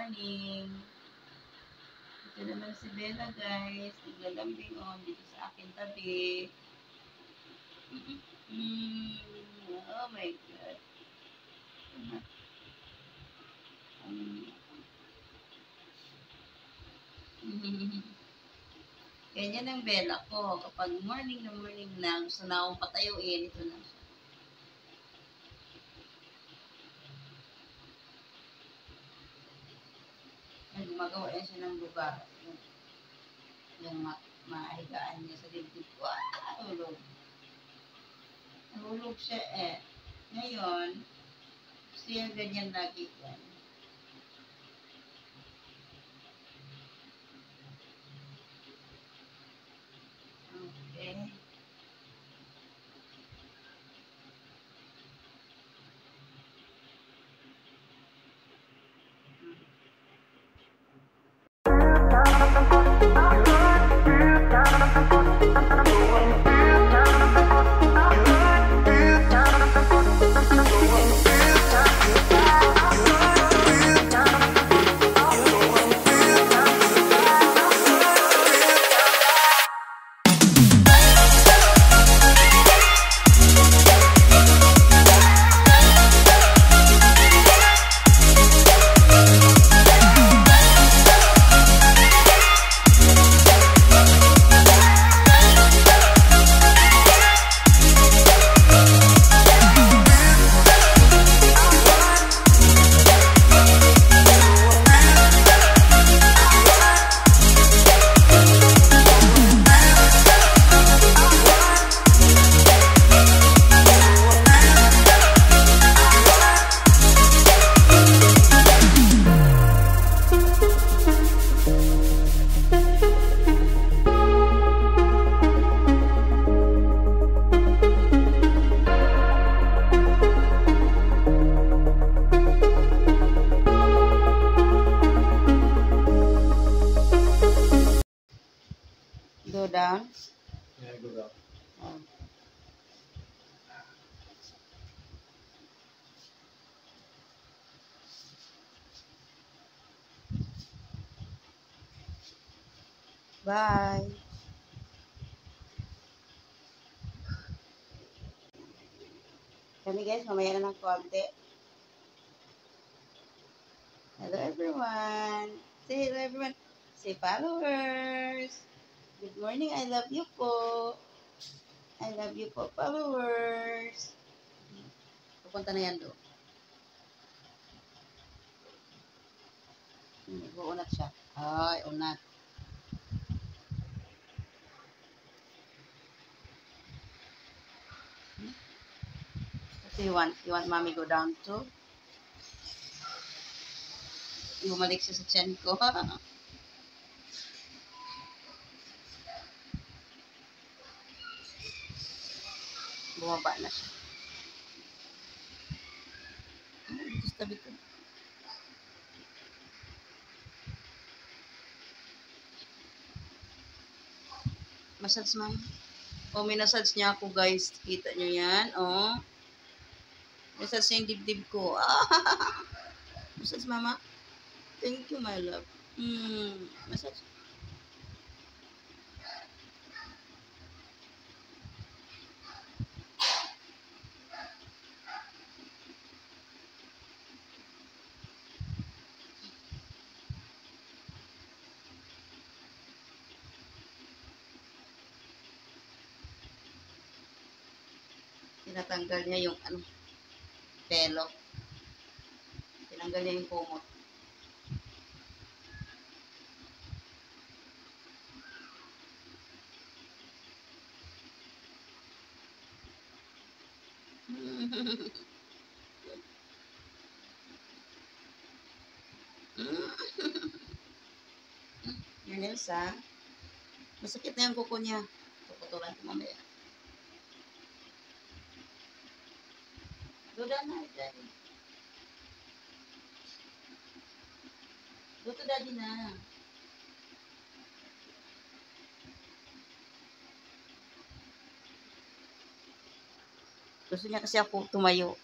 morning. Ito naman si Bella, guys. Naglalambing dito sa akin tabi. Oh my God. Ganyan ang Bella ko. Kapag morning na, gusto na akong patayuin, ito na siya. Gumagawa yan siya ng lugar. Yung mahigaan niya sa dibdib. Wow! Nahulog siya eh. Ngayon, siya ganyan lagi yan. Okay. Go down? Yeah, go down. Oh. Bye. Kami guys, mamaya na ng konti. Hello everyone. Say hello everyone. Say followers. Good morning, I love you po. I love you po, followers. Pupunta na yan doon. Nag-uunat siya. Ay, unat. So you want mommy go down too? Bumalik siya sa tiyan ko. Bumaba na siya. Dito sa tabi ko. Massage ma'am. Oh, minasage niya ako guys. Kita nyo yan. Oh. Massage niya yung dibdib ko. Massage mama. Thank you my love. Massage. Tinatanggal niya yung pelo. Tinanggal niya yung kumot. Yan Elsa. Masakit na yung kuko niya. Puputulan ko mamaya. Doon na, daddy. Doon to daddy na. Gusto niya kasi ako tumayo.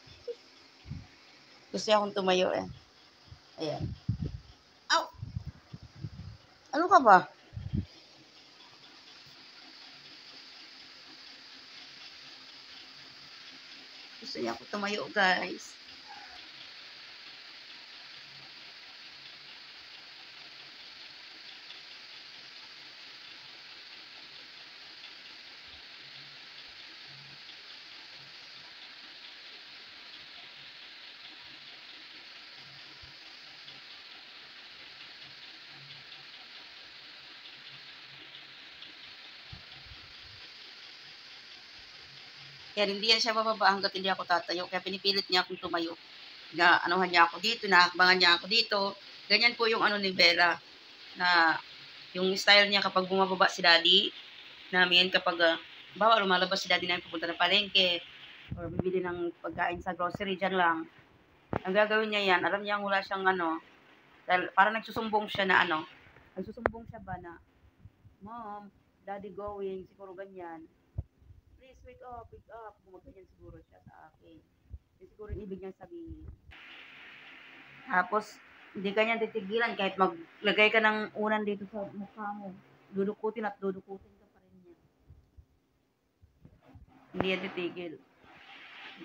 Gusto niya akong tumayo eh. Ayan. ka ba? Gusto niya ako tumayo, guys. Kaya hindi yan siya bababa hanggat hindi ako tatayo. Kaya pinipilit niya akong tumayo. Na anuhan niya ako dito, naakbangan niya ako dito. Ganyan po yung ano ni Bella. Na yung style niya kapag bumababa si daddy namin, kapag bawa lumalabas si daddy namin pupunta ng palengke or bibili ng pagkain sa grocery, dyan lang. Ang gagawin niya yan, alam niya wala siyang ano, dahil parang nagsusumbong siya na ano, nagsusumbong siya ba na, Mom, Daddy going, siguro ganyan. Please wake up, wake up. Gumaganyan siguro siya sa akin. Hindi siguro ibig niyang sabihin. Tapos, hindi ka niyan titigilan kahit maglagay ka ng unan dito sa mukha mo. Dudukutin at dudukutin ka pa rin niya. Hindi yan titigil.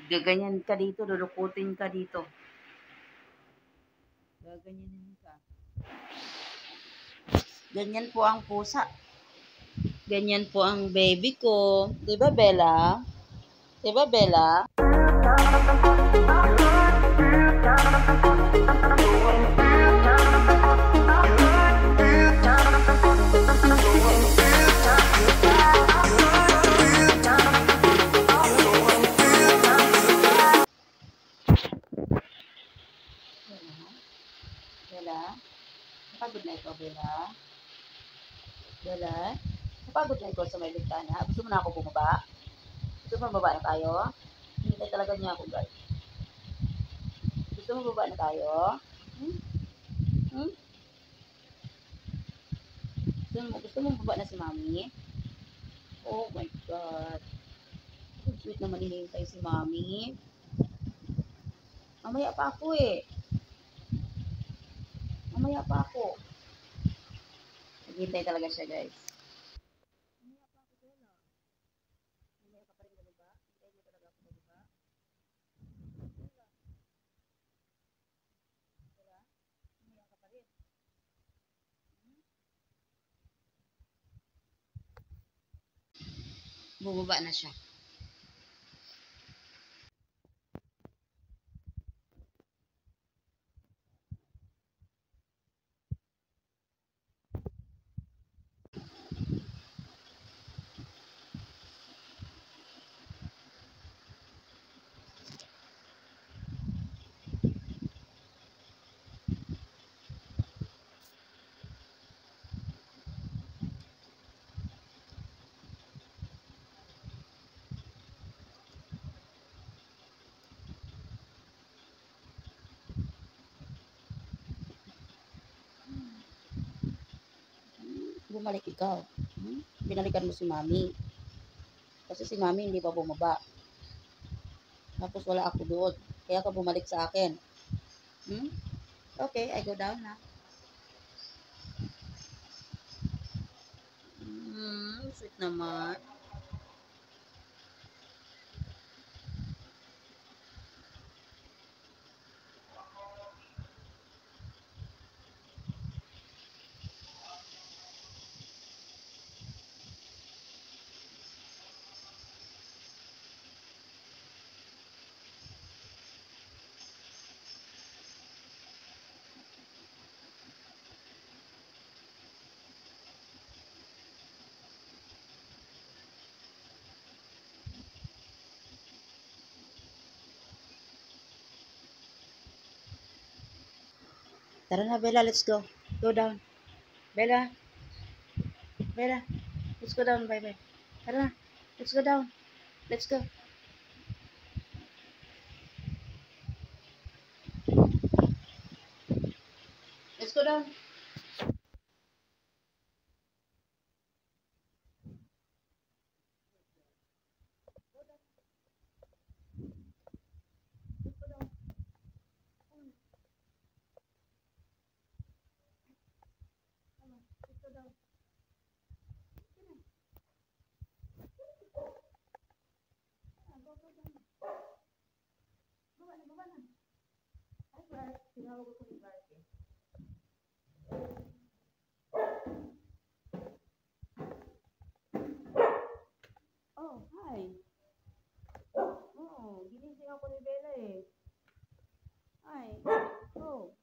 Gaganyan ka dito, dudukutin ka dito. Gaganyanin ka. Ganyan po ang pusa. Ganyan po ang baby ko. Diba, Bella? Diba, Bella? Bella? Napagod na ikaw, Bella? Bella? Napagod na ikaw sa may bintana? Gusto mo na ako bumaba? Gusto mo baba na tayo? Hinintay talaga niya ako, guys. Gusto mo baba na tayo? Hmm? Hmm? Gusto mo baba na si Mami? Oh my God. Ang sweet naman hinihintay si Mami. Mamaya pa ako eh. Mamaya pa ako. Naghihintay talaga siya, guys. Mamaya pa ako, Bella. Mamaya ka pa rin bababa? Hintay mo talaga ako bababa? Bella, Bella, mamaya ka pa rin. Hmm? Bumaba na siya. Bumalik ikaw. Hmm? Binalikan mo si Mami. Kasi si Mami hindi pa bumaba. Tapos wala ako doon. Kaya ka bumalik sa akin. Hmm? Okay, I go down na. Sweet naman. Tara na, Bella, let's go. Go down. Bella, Bella, let's go down. Bye-bye. Tara na, let's go down. Let's go. Let's go down. Let's go down. Tinawag ko ni Clark eh. Oh, hi. Oo, ginising ako ni Bella eh. Hi. Oh.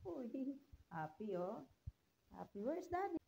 Uy. Happy oh. Happy. Where's Daddy?